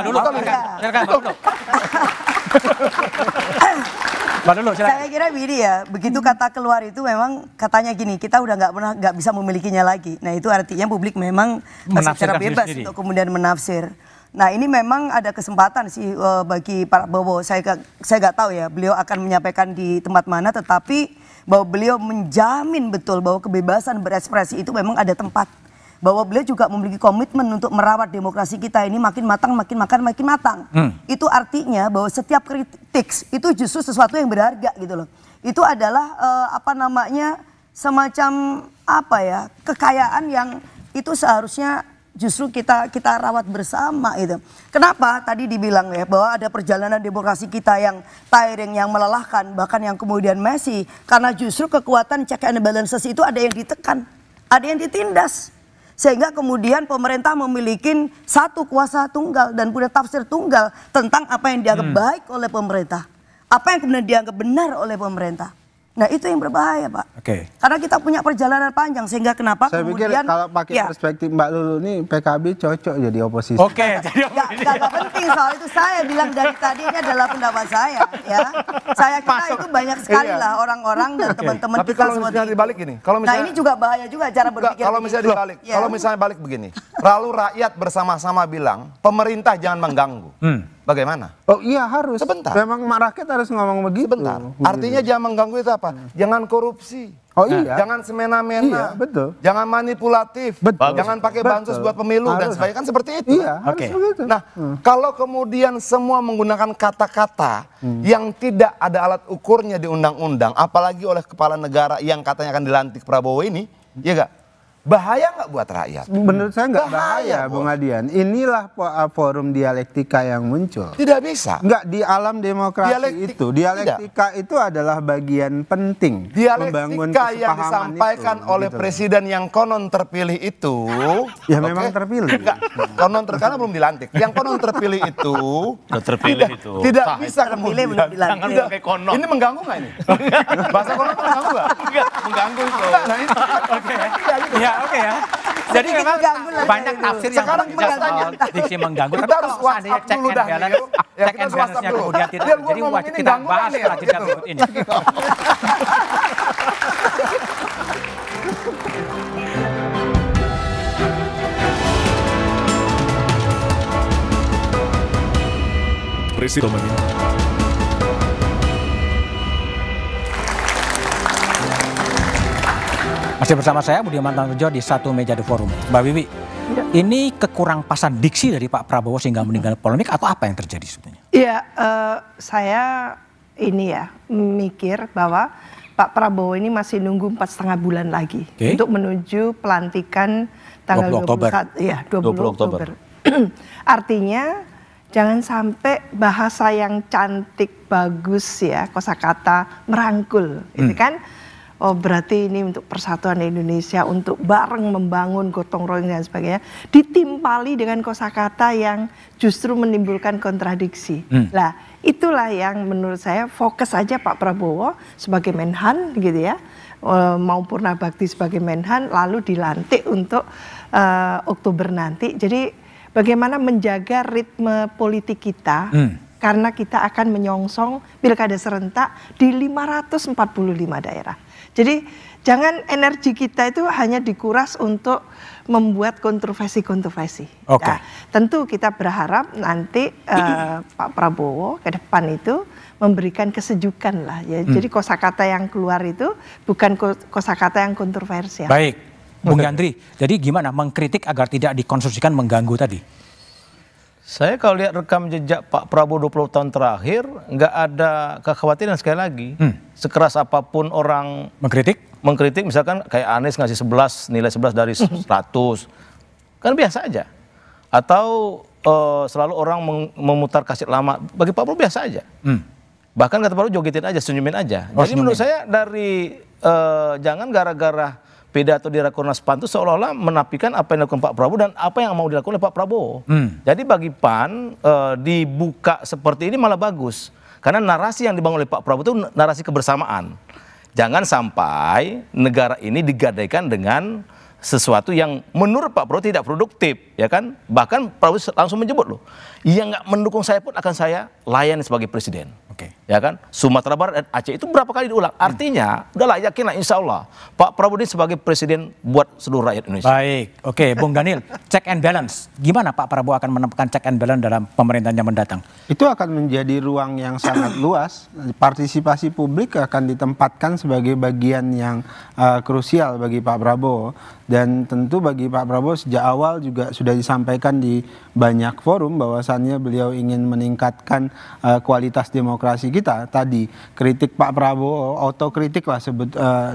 Pak dulu. Saya kira begini ya, begitu kata keluar itu memang katanya gini, kita udah nggak bisa memilikinya lagi. Nah, itu artinya publik memang secara bebas untuk kemudian menafsir. Nah, ini memang ada kesempatan sih bagi Pak Prabowo. Saya nggak tahu ya beliau akan menyampaikan di tempat mana, tetapi bahwa beliau menjamin betul bahwa kebebasan berekspresi itu memang ada tempat. Bahwa beliau juga memiliki komitmen untuk merawat demokrasi kita ini makin matang, makin matang. Itu artinya bahwa setiap kritik itu justru sesuatu yang berharga gitu loh. Itu adalah semacam kekayaan yang itu seharusnya justru kita rawat bersama itu. Kenapa tadi dibilang ya bahwa ada perjalanan demokrasi kita yang tiring, yang melelahkan, bahkan yang kemudian messy, karena justru kekuatan check and balances itu ada yang ditekan, ada yang ditindas. Sehingga kemudian pemerintah memiliki satu kuasa tunggal dan punya tafsir tunggal tentang apa yang dianggap baik oleh pemerintah, apa yang kemudian dianggap benar oleh pemerintah. Nah, itu yang berbahaya, Pak. Oke. Karena kita punya perjalanan panjang, sehingga kenapa saya kemudian... pikir kalau pakai perspektif Mbak Lulu ini PKB cocok jadi oposisi. Oke, jadi oposisi. Gak penting soal itu, saya bilang dari tadi ini adalah pendapat saya. Ya, saya kira itu banyak sekali lah orang-orang dan teman-teman kita. Tapi kalau misalnya dibalik ini, nah ini juga bahaya juga cara berpikir. Kalau misalnya dibalik, kalau misalnya balik begini, lalu rakyat bersama-sama bilang pemerintah jangan mengganggu. Bagaimana? Oh iya harus. Sebentar. Memang rakyat harus ngomong begitu. Sebentar. Artinya jangan mengganggu itu apa? Jangan korupsi. Oh iya. Jangan semena-mena. Iya, betul. Jangan manipulatif. Betul. Jangan pakai bansos buat pemilu dan sebagainya, kan seperti itu. Iya, harus begitu. Nah, kalau kemudian semua menggunakan kata-kata yang tidak ada alat ukurnya di undang-undang, apalagi oleh kepala negara yang katanya akan dilantik Prabowo ini, ya enggak? Bahaya nggak buat rakyat? Menurut saya nggak bahaya, Bung Adian. Inilah forum dialektika yang muncul. Tidak bisa. Nggak, di alam demokrasi dialektika itu adalah bagian penting. Dialektika yang disampaikan oleh presiden yang konon terpilih itu. Ya memang terpilih. Enggak, konon karena belum dilantik. Yang konon terpilih itu. Tidak bisa kemudian. Ini mengganggu nggak ini? Bahasa konon mengganggu nggak? Enggak, mengganggu itu. Nah, itu Oke. Oke ya. Jadi memang banyak tafsir yang soal diksi mengganggu. Kita harus seandainya check and balance, check and balance-nya kemudian tidak terjadi, wajib kita bahas setelah jeda berikut ini. Presiden Masih bersama saya Budiman Tanurjo di Satu Meja The Forum. Mbak Wiwi, ini kekurang pasan diksi dari Pak Prabowo sehingga meninggal polemik atau apa yang terjadi sebetulnya? Iya, saya ini ya mikir bahwa Pak Prabowo ini masih nunggu 4,5 bulan lagi untuk menuju pelantikan tanggal 20 Oktober. Artinya jangan sampai bahasa yang cantik, bagus ya, kosakata merangkul, itu kan. Oh berarti ini untuk persatuan Indonesia, untuk bareng membangun gotong royong dan sebagainya, ditimpali dengan kosakata yang justru menimbulkan kontradiksi. Lah itulah yang menurut saya fokus aja Pak Prabowo sebagai Menhan gitu ya, mau Purnabakti sebagai Menhan, lalu dilantik untuk Oktober nanti. Jadi bagaimana menjaga ritme politik kita, karena kita akan menyongsong pilkada serentak di 545 daerah. Jadi jangan energi kita itu hanya dikuras untuk membuat kontroversi-kontroversi. Nah, tentu kita berharap nanti Pak Prabowo ke depan itu memberikan kesejukan lah ya. Jadi kosakata yang keluar itu bukan kosakata yang kontroversial. Baik, Bung Yandri, jadi gimana mengkritik agar tidak dikonstruksikan mengganggu tadi? Saya kalau lihat rekam jejak Pak Prabowo 20 tahun terakhir, nggak ada kekhawatiran sekali lagi. Sekeras apapun orang mengkritik, misalkan kayak Anies ngasih 11, nilai 11 dari 100, kan biasa aja. Atau selalu orang memutar kaset lama, bagi Pak Prabowo biasa aja. Bahkan kata Pak Prabowo jogetin aja, senyumin aja. Jadi menurut saya dari jangan gara-gara pidato di Rakornas PAN itu seolah-olah menafikan apa yang dilakukan Pak Prabowo dan apa yang mau dilakukan oleh Pak Prabowo. Jadi bagi PAN dibuka seperti ini malah bagus. Karena narasi yang dibangun oleh Pak Prabowo itu narasi kebersamaan. Jangan sampai negara ini digadaikan dengan sesuatu yang menurut Pak Prabowo tidak produktif, ya kan? Bahkan Prabowo langsung menyebut loh, yang nggak mendukung saya pun akan saya layani sebagai presiden. Ya kan, Sumatera Barat dan Aceh itu berapa kali diulang. Artinya, udahlah yakinlah insya Allah Pak Prabowo ini sebagai presiden buat seluruh rakyat Indonesia. Baik, Bung Daniel, check and balance. Gimana Pak Prabowo akan menemukan check and balance dalam pemerintahan yang mendatang? Itu akan menjadi ruang yang sangat luas. Partisipasi publik akan ditempatkan sebagai bagian yang krusial bagi Pak Prabowo. Dan tentu bagi Pak Prabowo sejak awal juga sudah disampaikan di banyak forum bahwasannya beliau ingin meningkatkan kualitas demokrasi kita. Tadi kritik Pak Prabowo, otokritik lah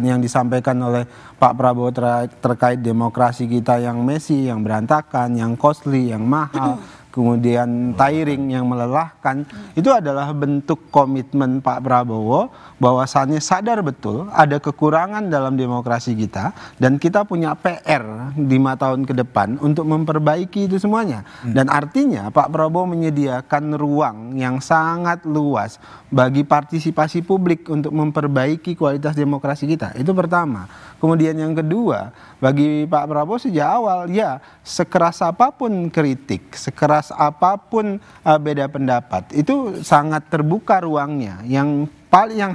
yang disampaikan oleh Pak Prabowo terkait demokrasi kita yang messy, yang berantakan, yang costly, yang mahal, kemudian tiring, yang melelahkan. Itu adalah bentuk komitmen Pak Prabowo bahwasannya sadar betul ada kekurangan dalam demokrasi kita dan kita punya PR 5 tahun ke depan untuk memperbaiki itu semuanya. Dan artinya Pak Prabowo menyediakan ruang yang sangat luas bagi partisipasi publik untuk memperbaiki kualitas demokrasi kita. Itu pertama. Kemudian yang kedua, bagi Pak Prabowo sejak awal ya sekeras apapun kritik, sekeras apapun beda pendapat, itu sangat terbuka ruangnya. Yang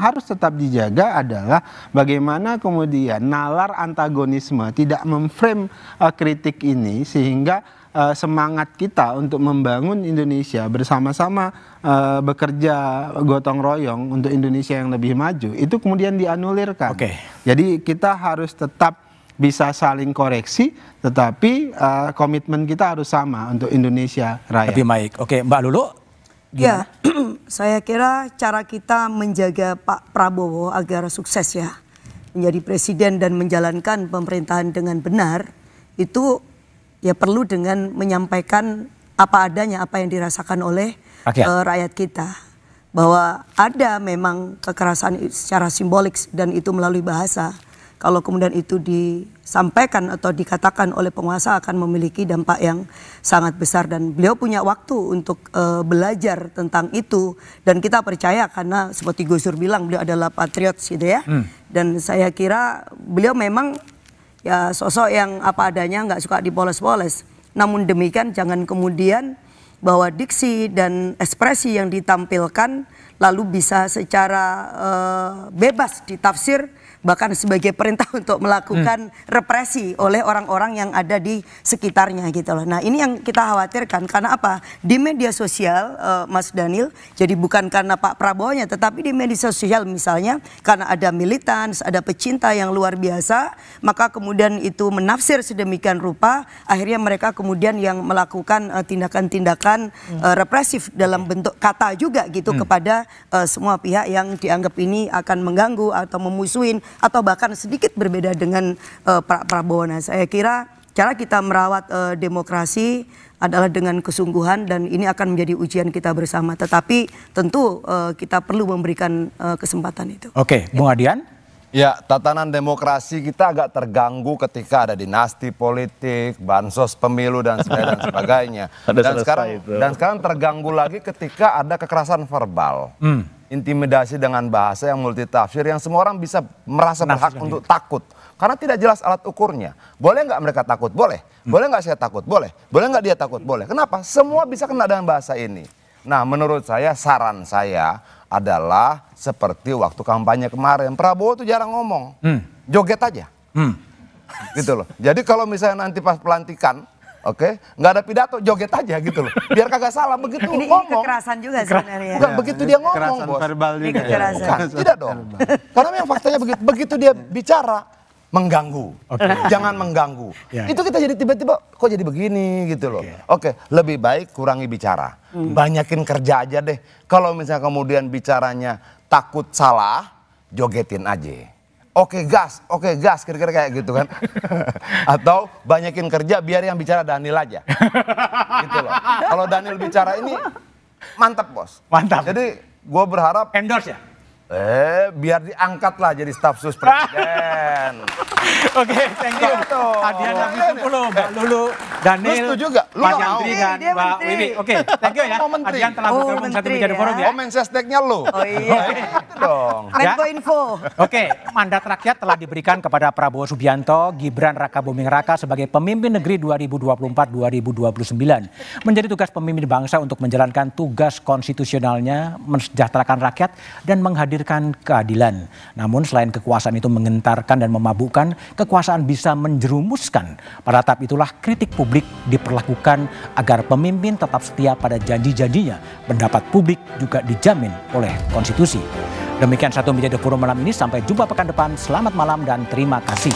harus tetap dijaga adalah bagaimana kemudian nalar antagonisme tidak memframe kritik ini sehingga semangat kita untuk membangun Indonesia bersama-sama bekerja gotong royong untuk Indonesia yang lebih maju itu kemudian dianulirkan. Jadi kita harus tetap bisa saling koreksi, tetapi komitmen kita harus sama untuk Indonesia Raya. Lebih baik. Mbak Lulu. Ya, saya kira cara kita menjaga Pak Prabowo agar sukses ya menjadi presiden dan menjalankan pemerintahan dengan benar itu ya perlu dengan menyampaikan apa adanya, apa yang dirasakan oleh rakyat kita. Bahwa ada memang kekerasan secara simbolik dan itu melalui bahasa. Kalau kemudian itu disampaikan atau dikatakan oleh penguasa akan memiliki dampak yang sangat besar. Dan beliau punya waktu untuk belajar tentang itu. Dan kita percaya karena seperti Gus Dur bilang beliau adalah patriot gitu ya. Dan saya kira beliau memang ya sosok yang apa adanya, nggak suka dipoles-poles. Namun demikian jangan kemudian bahwa diksi dan ekspresi yang ditampilkan lalu bisa secara bebas ditafsir bahkan sebagai perintah untuk melakukan represi oleh orang-orang yang ada di sekitarnya gitu loh. Nah ini yang kita khawatirkan karena apa? Di media sosial Mas Daniel, jadi bukan karena Pak Prabowo-nya, tetapi di media sosial misalnya karena ada militans, ada pecinta yang luar biasa, maka kemudian itu menafsir sedemikian rupa, akhirnya mereka kemudian yang melakukan tindakan-tindakan represif dalam bentuk kata juga gitu kepada semua pihak yang dianggap ini akan mengganggu atau memusuhin atau bahkan sedikit berbeda dengan Pak Prabowo. Nah, saya kira cara kita merawat demokrasi adalah dengan kesungguhan dan ini akan menjadi ujian kita bersama. Tetapi tentu kita perlu memberikan kesempatan itu. Oke, Bung Adian. Ya, tatanan demokrasi kita agak terganggu ketika ada dinasti politik, bansos pemilu dan sebagainya. Dan sekarang terganggu lagi ketika ada kekerasan verbal. Intimidasi dengan bahasa yang multitafsir yang semua orang bisa merasa berhak untuk takut. Karena tidak jelas alat ukurnya. Boleh nggak mereka takut? Boleh. Boleh nggak saya takut? Boleh. Boleh nggak dia takut? Boleh. Kenapa? Semua bisa kena dengan bahasa ini. Nah, menurut saya, saran saya adalah seperti waktu kampanye kemarin. Prabowo tuh jarang ngomong. Joget aja. Gitu loh. Jadi kalau misalnya nanti pas pelantikan, nggak ada pidato, joget aja gitu loh. Biar kagak salah begitu ini ngomong. Ini kekerasan juga sebenarnya. Bukan, begitu dia ngomong, Bos. Verbal juga. Bukan, tidak dong. Karena memang faktanya begitu dia bicara, mengganggu. Jangan mengganggu. Itu kita jadi tiba-tiba kok jadi begini gitu loh. Lebih baik kurangi bicara. Banyakin kerja aja deh. Kalau misalnya kemudian bicaranya takut salah, jogetin aja. Gas, kira-kira kayak gitu kan. Atau banyakin kerja biar yang bicara Daniel aja. Gitu loh. Kalau Daniel bicara ini mantap, Bos. Mantap. Jadi gue berharap endorse ya. Biar diangkat lah jadi staf sus presiden. Thank you. Adian Habibie 10, Mbak Lulu, Daniel, lu setuju gak? Lu Pak mau? Yandri dan Mbak Wiwi. Thank you ya. Adian telah bergabung satu Meja The Forum ya. Komen sesdeknya lu. Gitu dong. Menko Info. Mandat rakyat telah diberikan kepada Prabowo Subianto, Gibran Rakabuming Raka sebagai pemimpin negeri 2024-2029. Menjadi tugas pemimpin bangsa untuk menjalankan tugas konstitusionalnya, mensejahterakan rakyat dan menghadirkan keadilan. Namun selain kekuasaan itu mengentarkan dan memabukkan, kekuasaan bisa menjerumuskan. Pada tahap itulah kritik publik diperlakukan agar pemimpin tetap setia pada janji-janjinya. Pendapat publik juga dijamin oleh konstitusi. Demikian satu Meja The Forum malam ini. Sampai jumpa pekan depan. Selamat malam dan terima kasih.